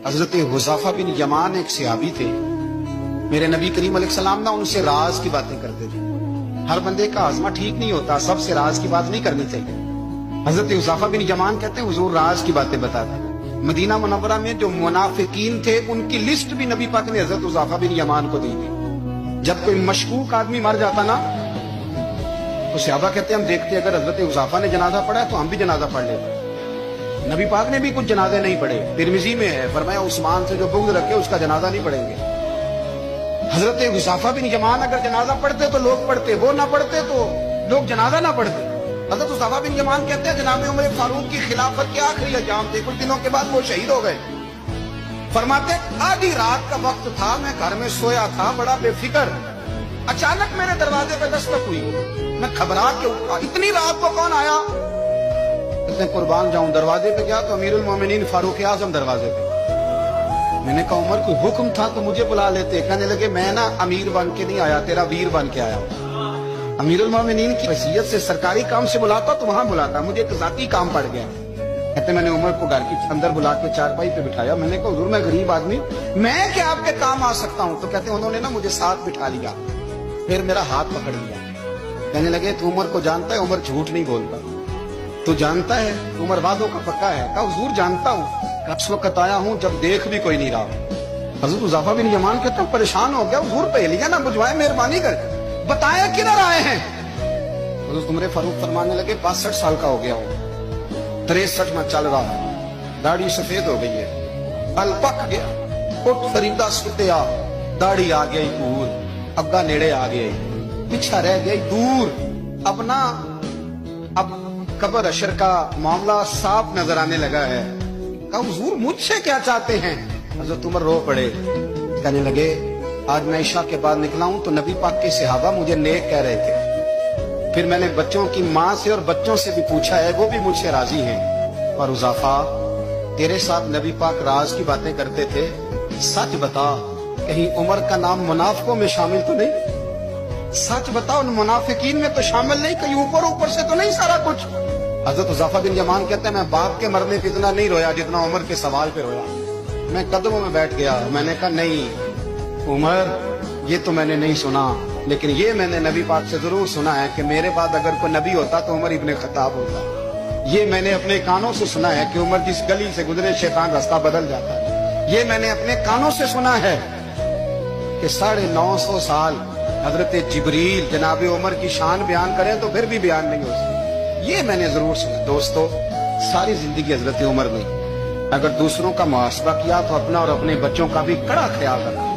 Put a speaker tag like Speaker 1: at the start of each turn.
Speaker 1: हजरत हुज़ैफा बिन यमान एक सहाबी थे। मेरे नबी करीम अलैहिस्सलाम ना उनसे राज की बातें करते थे। हर बंदे का आज़मा ठीक नहीं होता, सबसे राज की बात नहीं करनी चाहिए। हजरत हुज़ैफा बिन यमान कहते हैं हुजूर राज की बातें बताते। मदीना मुनव्वरा में जो मुनाफिकीन थे उनकी लिस्ट भी नबी पाक ने हजरत हुज़ैफा बिन यमान को दी थी। जब कोई मशकूक आदमी मर जाता ना तो सहाबा कहते हैं हम देखते अगर हजरत हुज़ैफा ने जनाजा पढ़ा है तो हम भी जनाजा पढ़ लेते। नबी पाक ने भी कुछ जनाजे नहीं पढ़े, तिरमिजी में है, फरमाया उस्मान से जो बुग़्ज़ रखे उसका जनाजा नहीं पढ़ेंगे। हजरत हुज़ैफा बिन यमान अगर जनाजा पढ़ते तो लोग पढ़ते, वो ना पढ़ते तो लोग जनाजा ना पढ़ते। हजरत हुज़ैफा बिन यमान कहते हैं जनाब उमर फारूक की खिलाफत के आखिरी अय्याम थे, कुछ दिनों के बाद वो शहीद हो गए। फरमाते आधी रात का वक्त था, मैं घर में सोया था बड़ा बेफिक्र, अचानक मेरे दरवाजे पे दस्तक हुई, मैं घबरा के उठा, इतनी रात को कौन आया? कहते कुर्बान जाऊं, दरवाजे पे गया तो अमीरुल मोमिनीन फारूक आजम दरवाजे पे। मैंने कहा उमर कोई हुक्म था तो मुझे बुला लेते। कहने लगे मैं ना अमीर बन के नहीं आया, तेरा वीर बन के आया। अमीरुल मोमिनीन की वसीयत से सरकारी काम से बुलाता तो वहां बुलाता, मुझे एक जाती काम पड़ गया। कहते मैंने उमर को घर के अंदर बुला के चारपाई पे बिठाया, मैंने कहा हुजूर मैं गरीब आदमी, मैं क्या आपके काम आ सकता हूँ? तो कहते उन्होंने ना मुझे साथ बिठा लिया, फिर मेरा हाथ पकड़ लिया। कहने लगे तू उमर को जानता है? उमर झूठ नहीं बोलता। तू जानता है उमर वादों का पक्का है? कहा हुजूर जानता हूँ, इस वक्त आया हूँ जब देख भी कोई नहीं रहा। हजरत हुज़ैफा बिन यमान कहते हैं परेशान हो गया, हुजूर पहेलियां ना बुझवाए, मेहरबानी कर बताया किधर आए हैं? हजरत उमर फारूक फरमाने लगे 62 साल का हो गया हूँ, 63 में चल रहा है, दाढ़ी सफेद हो गई है, पल पक गया, उठ फरीदा सुतिया, दाढ़ी आ गई दूर, अग्गा नेड़े आ गई, पीछा रह गई दूर, अपना अब कब्र अशर का मामला साफ नजर आने लगा है। कहा हुजूर मुझसे क्या चाहते हैं? हजरत उमर रो पड़े, कहने लगे आज मैं इशा के बाद निकला हूं तो नबी पाक के सहाबा मुझे नेक कह रहे थे, फिर मैंने बच्चों की माँ से और बच्चों से भी पूछा है, वो भी मुझसे राजी हैं। और हुज़ैफा तेरे साथ नबी पाक राज की बातें करते थे, सच बता कहीं उमर का नाम मुनाफिकों में शामिल तो नहीं? सच बता उन मुनाफिकीन में तो शामिल नहीं, कहीं ऊपर ऊपर से तो नहीं सारा कुछ? हजरत हुज़ैफा बिन यमान कहते हैं मैं बाप के मरने पे इतना नहीं रोया जितना उमर के सवाल पे रोया। मैं कदमों में बैठ गया, मैंने कहा नहीं उमर ये तो मैंने नहीं सुना, लेकिन ये मैंने नबी पाक से जरूर सुना है कि मेरे बाद अगर कोई नबी होता तो उमर इब्ने खत्ताब होता। ये मैंने अपने कानों से सुना है कि उमर जिस गली से गुजरे शैतान रास्ता बदल जाता है। ये मैंने अपने कानों से सुना है कि 950 साल हजरत जिब्रील जनाब उमर की शान बयान करें तो फिर भी बयान नहीं हो सकता। ये मैंने जरूर सुना। दोस्तों सारी जिंदगी हजरत उमर ने अगर दूसरों का मुहासबा किया तो अपना और अपने बच्चों का भी कड़ा ख्याल रखा।